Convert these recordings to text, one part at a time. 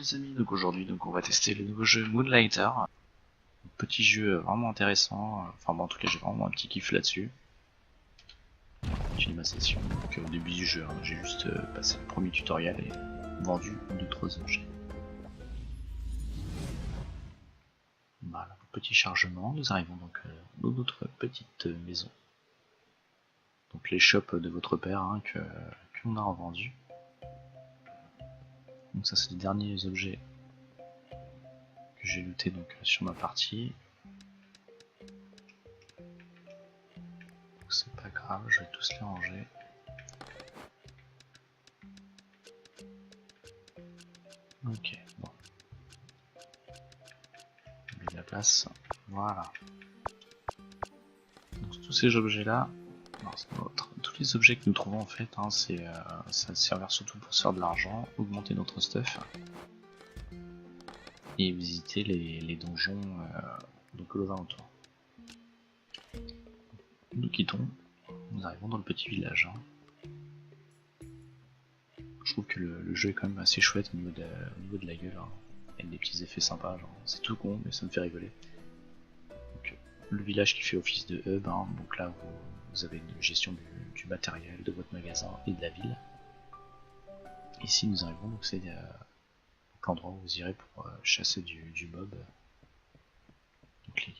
les amis, donc aujourd'hui on va tester le nouveau jeu Moonlighter, un petit jeu vraiment intéressant, enfin bon, en tout cas j'ai vraiment un petit kiff là-dessus. J'ai ma session, donc au début du jeu, hein, j'ai juste passé le premier tutoriel et vendu 2-3 objets. Voilà, petit chargement, nous arrivons donc dans notre petite maison. Donc les shops de votre père hein, que l'on a revendus. Donc ça c'est les derniers objets que j'ai lootés donc sur ma partie. C'est pas grave, je vais tous les ranger. Ok, bon. On met de la place. Voilà. Donc, tous ces objets là, tous les objets que nous trouvons en fait, hein, ça servir surtout pour se faire de l'argent, augmenter notre stuff et visiter les donjons donc aux alentours. Nous quittons, nous arrivons dans le petit village. Hein. Je trouve que le jeu est quand même assez chouette au niveau de la gueule, hein, avec des petits effets sympas, genre c'est tout con mais ça me fait rigoler. Donc, le village qui fait office de hub, hein, donc là vous avez une gestion du matériel, de votre magasin et de la ville. Ici nous arrivons, donc c'est l'endroit où vous irez pour chasser du mob. Donc les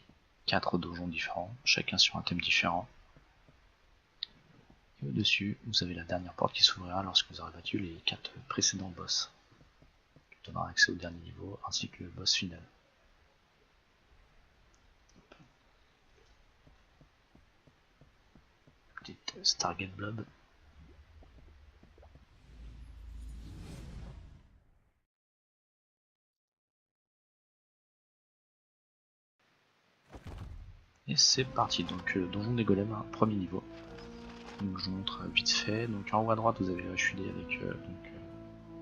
4 donjons différents, chacun sur un thème différent. Et au-dessus, vous avez la dernière porte qui s'ouvrira lorsque vous aurez battu les 4 précédents boss, qui donnera accès au dernier niveau ainsi que le boss final. Petite Stargate Blob. Et c'est parti, donc donjon des golems, hein, premier niveau. Donc je vous montre vite fait, donc en haut à droite vous avez la chulée avec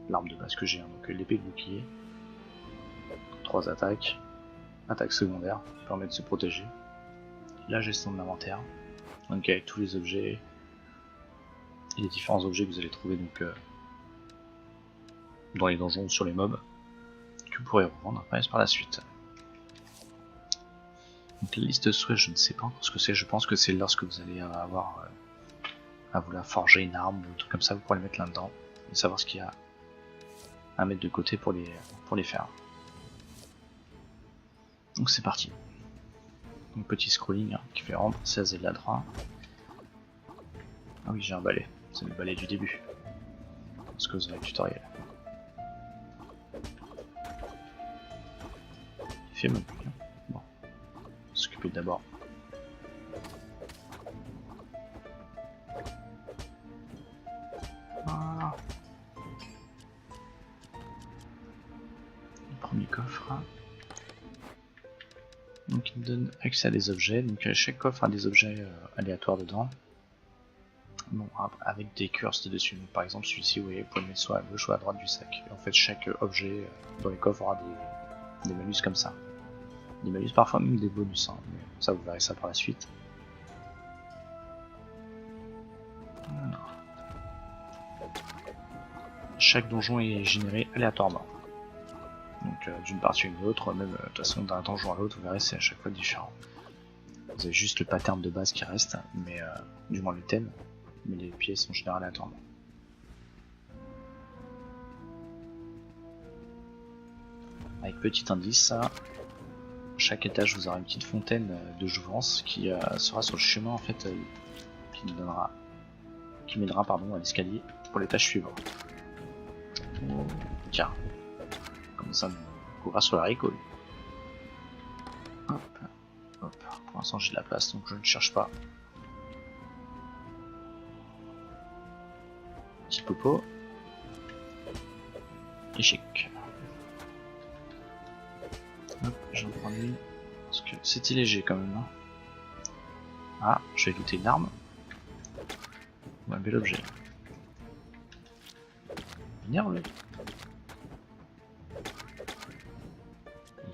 l'arme de base que j'ai, hein, donc l'épée de bouclier. 3 attaques, attaque secondaire, qui permet de se protéger. La gestion de l'inventaire, donc avec tous les objets et les différents objets que vous allez trouver donc dans les donjons sur les mobs, que vous pourrez revendre après par la suite. Donc la liste de souhaits, je ne sais pas encore ce que c'est, je pense que c'est lorsque vous allez avoir à vouloir forger une arme ou un truc comme ça, vous pourrez les mettre là-dedans et savoir ce qu'il y a à mettre de côté pour les faire. Donc c'est parti. Donc petit scrolling hein, qui fait rendre 16 et de la droite. Ah oui, j'ai un balai, c'est le balai du début. Parce que vous avez le tutoriel. Il fait même plus. Bon, on va s'occuper d'abord. Voilà. Le premier coffre. Donc il me donne accès à des objets. Donc chaque coffre a des objets aléatoires dedans. Bon, avec des curses dessus. Donc, par exemple celui-ci, vous voyez, vous pouvez le mettre soit à gauche ou à droite du sac. Et en fait chaque objet dans les coffres aura des malus comme ça. Des malus parfois même des bonus, hein, mais ça vous verrez ça par la suite. Alors. Chaque donjon est généré aléatoirement. Donc d'une partie à une autre, même de toute façon d'un donjon à l'autre, vous verrez c'est à chaque fois différent. Vous avez juste le pattern de base qui reste, mais du moins le thème, mais les pièces sont générées aléatoirement. Avec petit indice, chaque étage vous aura une petite fontaine de jouvence qui sera sur le chemin en fait qui mènera à l'escalier pour l'étage suivant. Oh, tiens, comme ça nous couvrir sur la ricole. Hop, hop. Pour l'instant j'ai de la place donc je ne cherche pas. Petit popo. Échec. Hop, j'en prends une. Parce que c'était léger quand même. Hein. Ah, je vais looter une arme. Un bel objet. Énerve.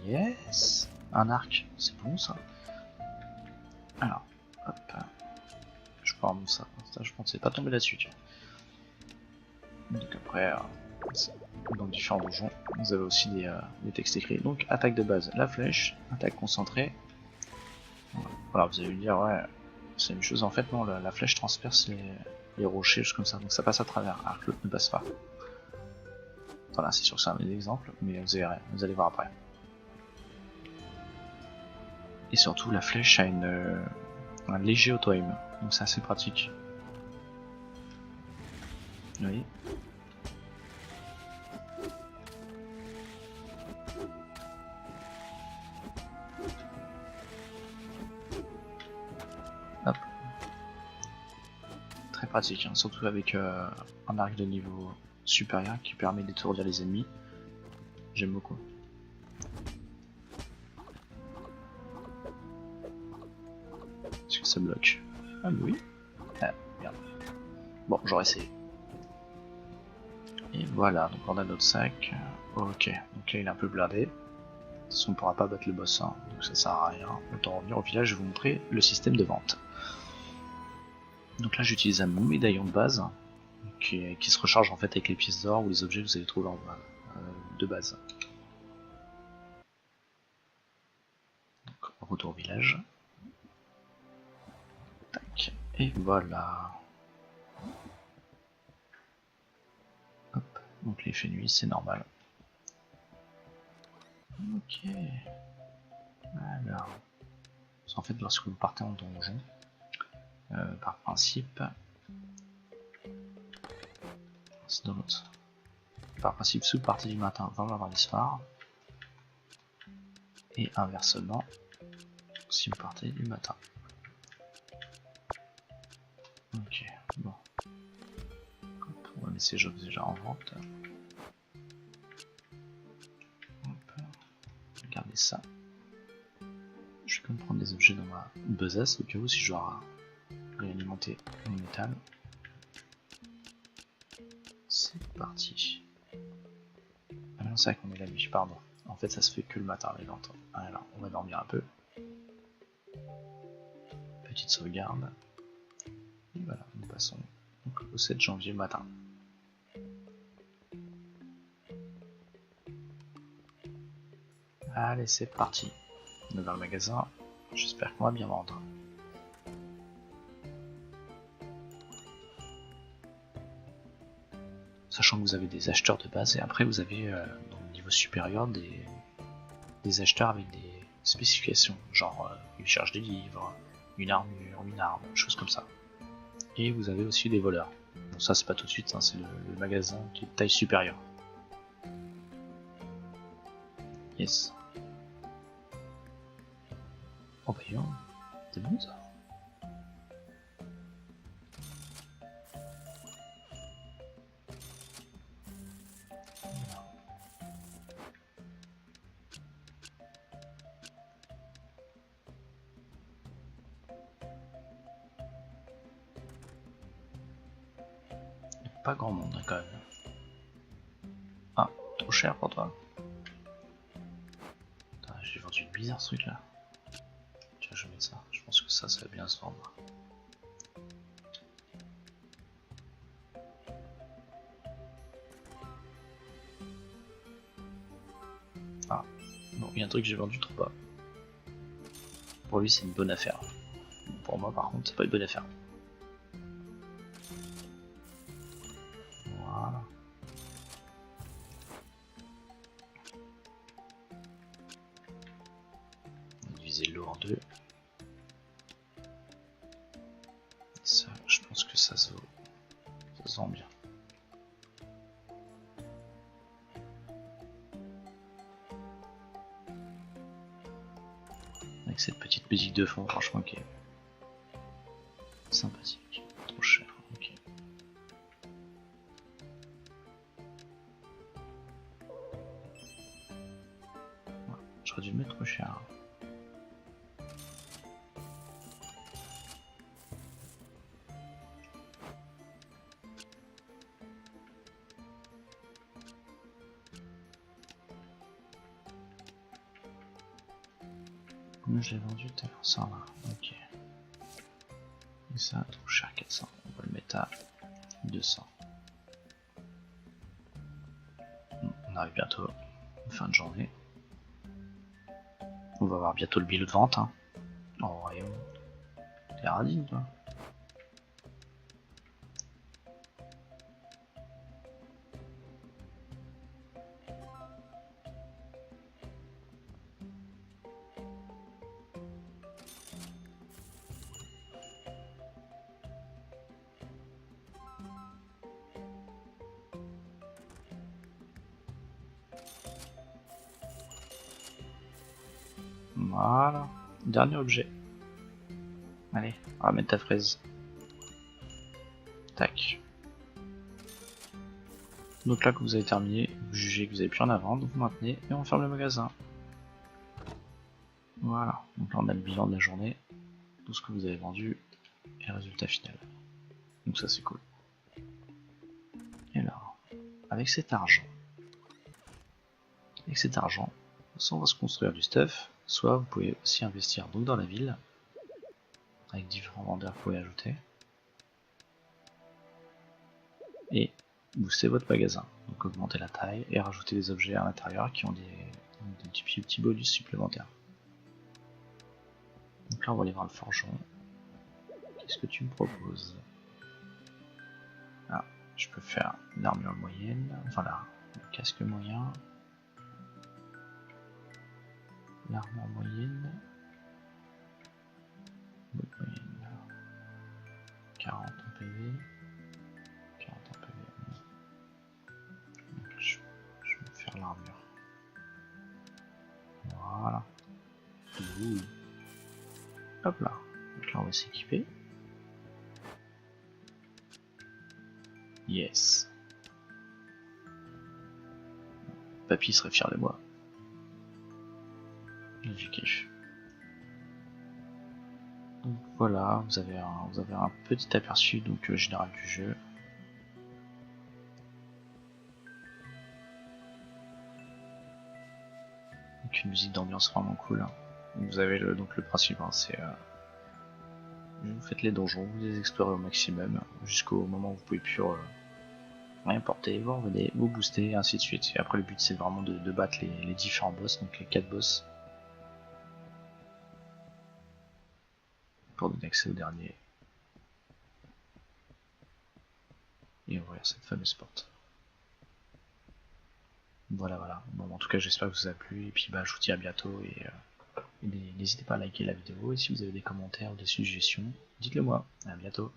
Yes. Un arc, c'est bon ça. Alors, hop. Je prends ça. Je pensais pas tomber là-dessus. Donc après, dans différents donjons. Vous avez aussi des textes écrits. Donc attaque de base, la flèche, attaque concentrée. Voilà, vous allez me dire ouais, c'est une chose. En fait non, la flèche transperce les rochers, juste comme ça, donc ça passe à travers, alors que l'autre ne passe pas. Voilà, c'est sûr que c'est un exemple, mais vous allez voir après. Et surtout, la flèche a un léger auto-aim, donc c'est assez pratique. Oui. Hop. Très pratique, hein, surtout avec un arc de niveau supérieur qui permet d'étourdir les ennemis. J'aime beaucoup. Est-ce que ça bloque? Ah mais oui. Ah merde. Bon, j'aurais essayé. Et voilà, donc on a notre sac. Ok, donc là il est un peu blindé. De toute façon on ne pourra pas battre le boss, hein, donc ça sert à rien. Autant revenir au village, je vais vous montrer le système de vente. Donc là j'utilise un médaillon de base qui se recharge en fait avec les pièces d'or ou les objets que vous allez trouver de base. Donc retour au village. Tac, et voilà. Hop, donc l'effet nuit c'est normal. Ok. Alors, en fait lorsque vous partez en donjon, par principe, c'est dans l'autre. Par principe, si vous partez du matin, va avoir les soirs. Et inversement, si vous partez du matin. Ok, bon. Hop, on va mettre ces jobs déjà en vente. Hop, regardez ça. Je vais quand même prendre des objets dans ma besace au cas où si je dois réalimenter mon métal. C'est parti. Ah non, c'est vrai qu'on est la nuit, pardon. En fait, ça se fait que le matin les ventes. Alors, on va dormir un peu. Petite sauvegarde. Et voilà, nous passons donc au 7 janvier matin. Allez, c'est parti. On est dans le magasin. J'espère qu'on va bien vendre. Sachant que vous avez des acheteurs de base et après vous avez dans le niveau supérieur des acheteurs avec des spécifications, genre ils cherchent des livres, une armure, une arme, choses comme ça. Et vous avez aussi des voleurs. Bon, ça c'est pas tout de suite, hein, c'est le magasin qui est de taille supérieure. Yes. Oh bah non, c'est bon ça. Pas grand monde hein, quand même. Ah, trop cher pour toi. J'ai vendu une bizarre ce truc là. Tiens, je vais mettre ça. Je pense que ça va bien se vendre. Ah, bon, il y a un truc que j'ai vendu trop bas. Pour lui, c'est une bonne affaire. Pour moi, par contre, c'est pas une bonne affaire. Voilà. On va diviser l'eau en deux. Et ça, je pense que ça se vend bien. Avec cette petite musique de fond, franchement, qui est sympathique. Trop cher, ok. Ouais, j'aurais dû le mettre trop cher. Combien je l'ai vendu tout à l'heure? 100 là, ok. Et ça, trop cher, 400. On va le mettre à 200. arrive bientôt, fin de journée. On va avoir bientôt le bilan de vente. Hein. Oh, ouais, t'es radine, toi. Voilà. Dernier objet. Allez, ramène ta fraise. Tac. Donc là, que vous avez terminé, vous jugez que vous avez plus rien à vendre, vous maintenez et on ferme le magasin. Voilà. Donc là, on a le bilan de la journée, tout ce que vous avez vendu et le résultat final. Donc ça, c'est cool. Et alors, avec cet argent, soit on va se construire du stuff, soit vous pouvez aussi investir donc dans la ville, avec différents vendeurs que vous pouvez ajouter, et booster votre magasin, donc augmenter la taille et rajouter des objets à l'intérieur qui ont des petits bonus supplémentaires. Donc là on va aller voir le forgeron. Qu'est-ce que tu me proposes? Ah, je peux faire l'armure moyenne, enfin là, le casque moyen, l'armure moyenne, 40 en PV, 40 en PV. Donc, je vais faire l'armure. Voilà. Ouh. Hop là. Donc là on va s'équiper. Yes. Papy serait fier de moi. Je kiffe. Donc voilà, vous avez un petit aperçu donc général du jeu. Donc une musique d'ambiance vraiment cool. Donc vous avez donc le principe, hein, c'est vous faites les donjons, vous les explorez au maximum jusqu'au moment où vous pouvez plus rien porter, vous revenez, vous boostez et ainsi de suite. Et après le but c'est vraiment de battre les différents boss, donc les 4 boss, pour donner accès au dernier et ouvrir cette fameuse porte. Voilà. Bon, en tout cas j'espère que ça vous a plu et puis bah je vous dis à bientôt et n'hésitez pas à liker la vidéo et si vous avez des commentaires ou des suggestions, dites-le moi. À bientôt.